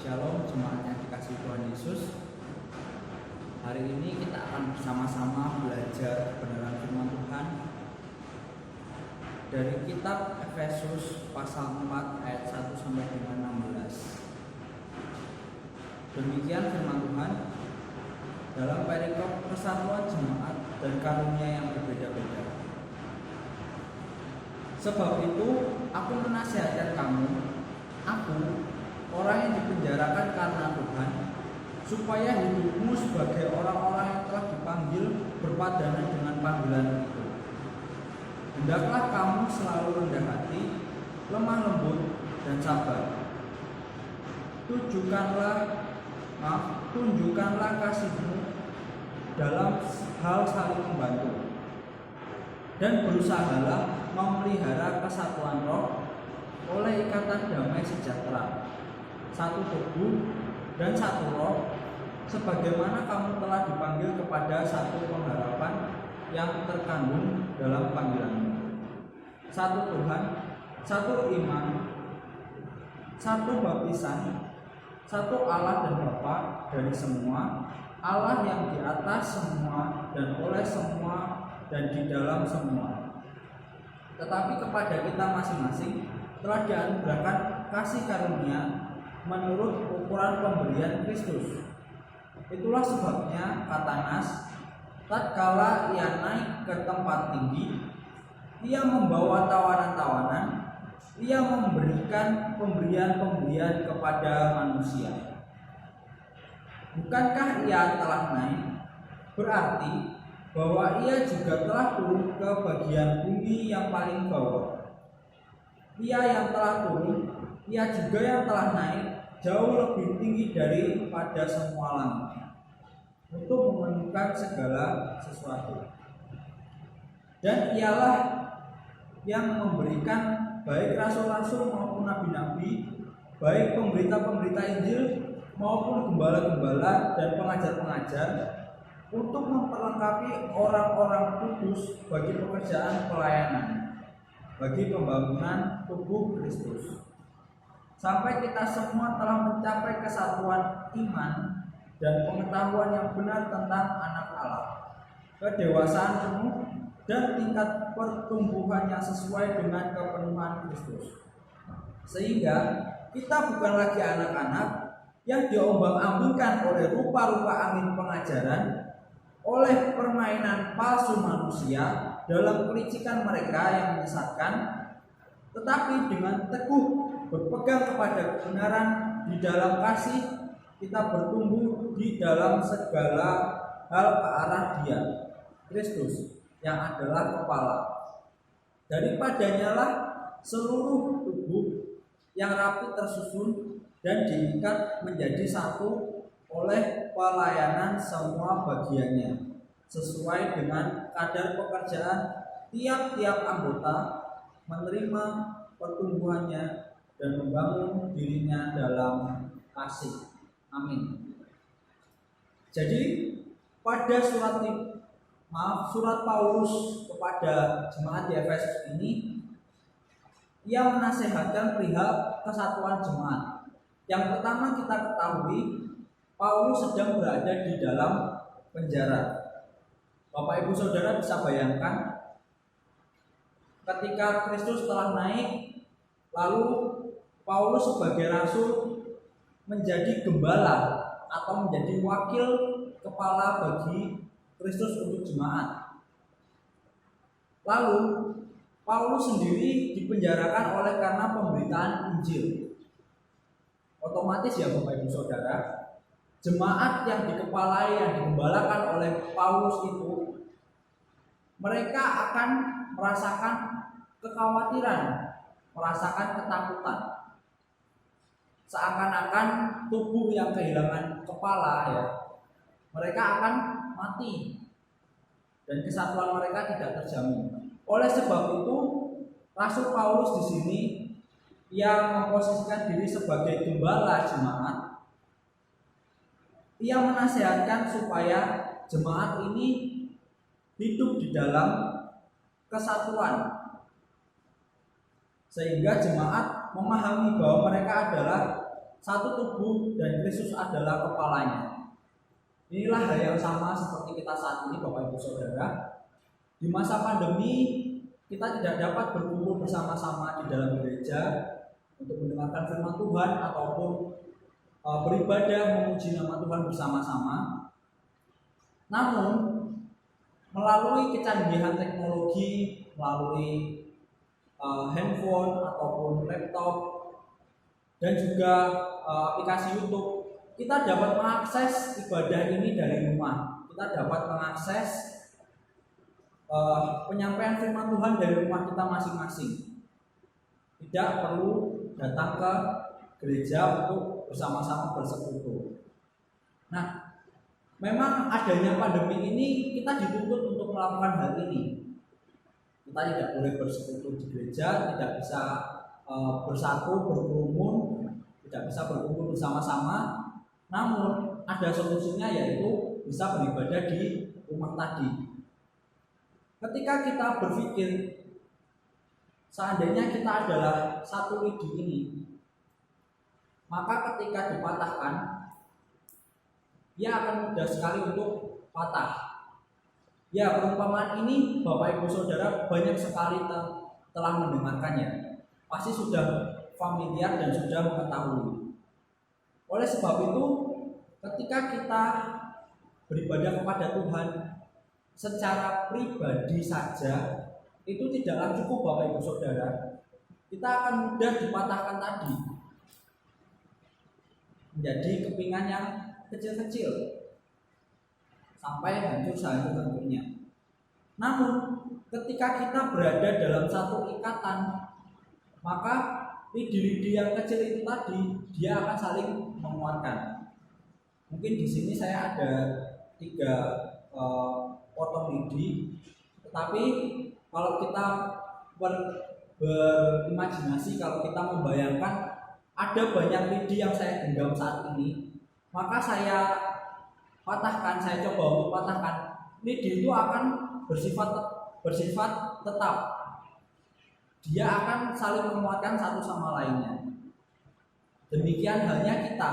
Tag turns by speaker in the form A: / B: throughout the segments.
A: Shalom jemaat yang dikasihi Tuhan Yesus. Hari ini kita akan bersama-sama belajar kebenaran firman Tuhan dari kitab Efesus pasal 4 ayat 1 sampai dengan 16. Demikian firman Tuhan dalam perikop persatuan jemaat dan karunia yang berbeda-beda. Sebab itu aku menasihatkan kamu, aku orang yang dipenjarakan karena Tuhan, supaya hidupmu sebagai orang-orang yang telah dipanggil berpadanan dengan panggilan itu. Hendaklah kamu selalu rendah hati, lemah lembut, dan sabar. Tunjukkanlah kasihmu dalam hal saling membantu, dan berusahalah memelihara kesatuan roh oleh ikatan damai sejahtera, satu tubuh dan satu roh, sebagaimana kamu telah dipanggil kepada satu pengharapan yang terkandung dalam panggilanmu. Satu Tuhan, satu iman, satu baptisan, satu Allah dan Bapa dari semua, Allah yang di atas semua dan oleh semua dan di dalam semua. Tetapi kepada kita masing-masing telah dianugerahkan kasih karunia menurut ukuran pemberian Kristus. Itulah sebabnya kata Nas, tatkala ia naik ke tempat tinggi, ia membawa tawanan-tawanan, ia memberikan pemberian-pemberian kepada manusia. Bukankah ia telah naik? Berarti bahwa ia juga telah turun ke bagian bumi yang paling bawah. Ia yang telah turun, ia juga yang telah naik jauh lebih tinggi daripada semua langit, untuk memenuhkan segala sesuatu. Dan ialah yang memberikan baik rasul-rasul maupun nabi-nabi, baik pemberita-pemberita Injil maupun gembala-gembala dan pengajar-pengajar, untuk memperlengkapi orang-orang kudus bagi pekerjaan pelayanan, bagi pembangunan tubuh Kristus, sampai kita semua telah mencapai kesatuan iman dan pengetahuan yang benar tentang anak Allah, kedewasaan penuh dan tingkat pertumbuhan yang sesuai dengan kepenuhan Kristus, sehingga kita bukan lagi anak-anak yang diombang-ambingkan oleh rupa-rupa angin pengajaran, oleh permainan palsu manusia dalam kelicikan mereka yang menyesatkan, tetapi dengan teguh berpegang kepada kebenaran di dalam kasih, kita bertumbuh di dalam segala hal ke arah Dia, Kristus, yang adalah kepala. Daripadanya lah seluruh tubuh yang rapi tersusun dan diikat menjadi satu oleh pelayanan semua bagiannya, sesuai dengan kadar pekerjaan tiap-tiap anggota, menerima pertumbuhannya dan membangun dirinya dalam kasih. Amin. Jadi pada surat Paulus kepada jemaat di Efesus ini, ia menasihatkan perihal kesatuan jemaat. Yang pertama kita ketahui, Paulus sedang berada di dalam penjara. Bapak Ibu Saudara bisa bayangkan, ketika Kristus telah naik, lalu Paulus sebagai rasul menjadi gembala atau menjadi wakil kepala bagi Kristus untuk jemaat. Lalu Paulus sendiri dipenjarakan oleh karena pemberitaan Injil. Otomatis ya Bapak Ibu Saudara, jemaat yang dikepalai, yang digembalakan oleh Paulus itu, mereka akan merasakan kekhawatiran, merasakan ketakutan. Seakan-akan tubuh yang kehilangan kepala, ya, mereka akan mati dan kesatuan mereka tidak terjamin. Oleh sebab itu, Rasul Paulus di sini yang memposisikan diri sebagai gembala jemaat, ia menasihatkan supaya jemaat ini hidup di dalam kesatuan, sehingga jemaat memahami bahwa mereka adalah satu tubuh dan Kristus adalah kepalanya. Inilah hal yang sama seperti kita saat ini, Bapak Ibu Saudara. Di masa pandemi kita tidak dapat berkumpul bersama-sama di dalam gereja untuk mendengarkan firman Tuhan ataupun beribadah memuji nama Tuhan bersama-sama. Namun melalui kecanggihan teknologi, melalui handphone ataupun laptop dan juga aplikasi YouTube, kita dapat mengakses ibadah ini dari rumah. Kita dapat mengakses penyampaian firman Tuhan dari rumah kita masing-masing. Tidak perlu datang ke gereja untuk bersama-sama bersekutu. Nah, memang adanya pandemi ini kita dituntut untuk melakukan hal ini. Kita tidak boleh bersekutu di gereja, tidak bisa bersatu, berkerumun, tidak bisa berkumpul bersama-sama. Namun ada solusinya, yaitu bisa beribadah di rumah tadi. Ketika kita berpikir seandainya kita adalah satu lidi ini, maka ketika dipatahkan, ia akan mudah sekali untuk patah. Ya, perumpamaan ini Bapak Ibu Saudara banyak sekali telah mendengarkannya. Pasti sudah familiar dan sudah mengetahui. Oleh sebab itu, ketika kita beribadah kepada Tuhan secara pribadi saja, itu tidaklah cukup Bapak Ibu Saudara. Kita akan mudah dipatahkan tadi menjadi kepingan yang kecil-kecil sampai hancur sehancur-hancurnya. Namun ketika kita berada dalam satu ikatan, maka lidi-lidi yang kecil itu tadi dia akan saling menguatkan. Mungkin di sini saya ada 3 potong lidi, tetapi kalau kita berimajinasi, kalau kita membayangkan ada banyak lidi yang saya genggam saat ini, maka saya patahkan, saya coba untuk patahkan, lidi itu akan bersifat tetap. Dia akan saling menguatkan satu sama lainnya. Demikian halnya kita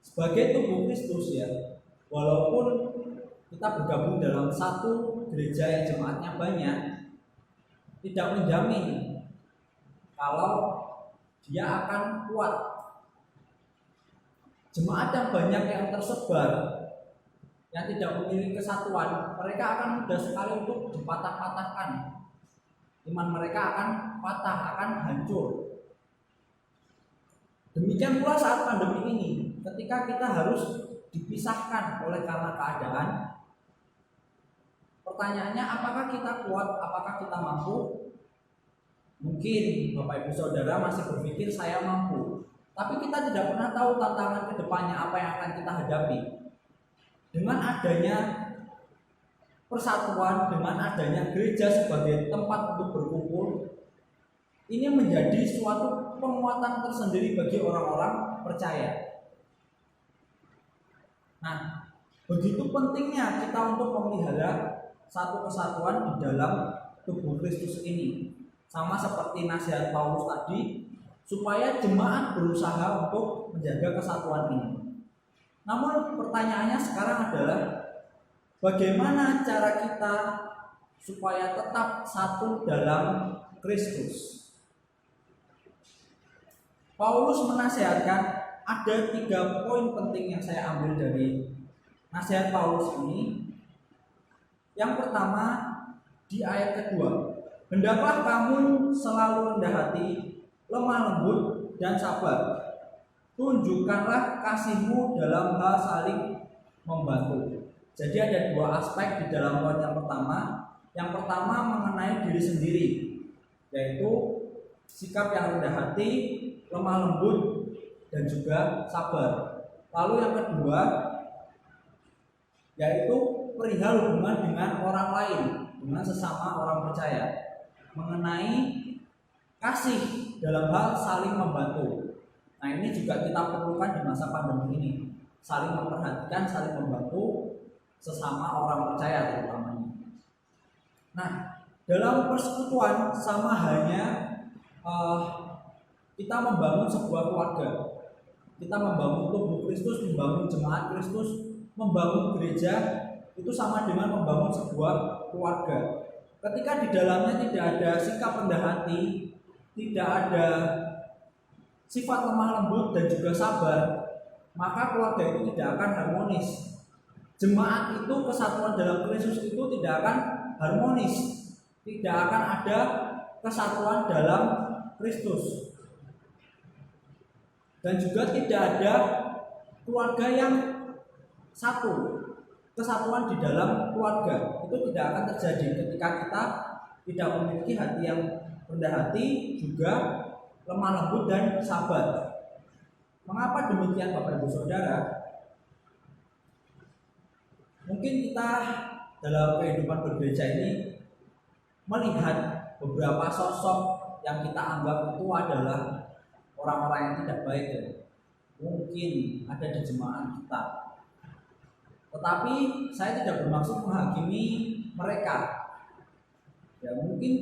A: sebagai tubuh Kristus, ya. Walaupun kita bergabung dalam satu gereja yang jemaatnya banyak, tidak menjamin kalau dia akan kuat. Jemaat yang banyak yang tersebar, yang tidak memiliki kesatuan, mereka akan mudah sekali untuk dipatah-patahkan. Iman mereka akan patah, akan hancur. Demikian pula saat pandemi ini, ketika kita harus dipisahkan oleh karena keadaan, pertanyaannya, apakah kita kuat, apakah kita mampu? Mungkin Bapak Ibu Saudara masih berpikir saya mampu, tapi kita tidak pernah tahu tantangan kedepannya apa yang akan kita hadapi. Dengan adanya persatuan, dengan adanya gereja sebagai tempat untuk berkumpul, ini menjadi suatu penguatan tersendiri bagi orang-orang percaya. Nah, begitu pentingnya kita untuk memelihara satu kesatuan di dalam tubuh Kristus ini. Sama seperti nasihat Paulus tadi, supaya jemaat berusaha untuk menjaga kesatuan ini. Namun pertanyaannya sekarang adalah, bagaimana cara kita supaya tetap satu dalam Kristus? Paulus menasihatkan, ada 3 poin penting yang saya ambil dari nasihat Paulus ini. Yang pertama, di ayat kedua, hendaklah kamu selalu rendah hati, lemah lembut, dan sabar. Tunjukkanlah kasihmu dalam hal saling membantu. Jadi ada 2 aspek di dalam poin yang pertama. Yang pertama mengenai diri sendiri, yaitu sikap yang rendah hati, lemah lembut, dan juga sabar. Lalu yang kedua, yaitu perihal hubungan dengan orang lain, dengan sesama orang percaya, mengenai kasih dalam hal saling membantu. Nah, ini juga kita perlukan di masa pandemi ini, saling memperhatikan, saling membantu sesama orang percaya terutamanya. Nah, dalam persekutuan sama halnya kita membangun sebuah keluarga. kita membangun tubuh Kristus, membangun jemaat Kristus, membangun gereja, itu sama dengan membangun sebuah keluarga. Ketika di dalamnya tidak ada sikap rendah hati, tidak ada sifat lemah lembut dan juga sabar, maka keluarga itu tidak akan harmonis. Jemaat itu, kesatuan dalam Kristus itu tidak akan harmonis, tidak akan ada kesatuan dalam Kristus, dan juga tidak ada keluarga yang satu, kesatuan di dalam keluarga itu tidak akan terjadi ketika kita tidak memiliki hati yang rendah hati, juga lemah lembut dan sabar. Mengapa demikian Bapak Ibu Saudara? Mungkin kita dalam kehidupan bergereja ini melihat beberapa sosok yang kita anggap itu adalah orang-orang yang tidak baik, ya. Mungkin ada di jemaat kita. Tetapi saya tidak bermaksud menghakimi mereka. Ya, mungkin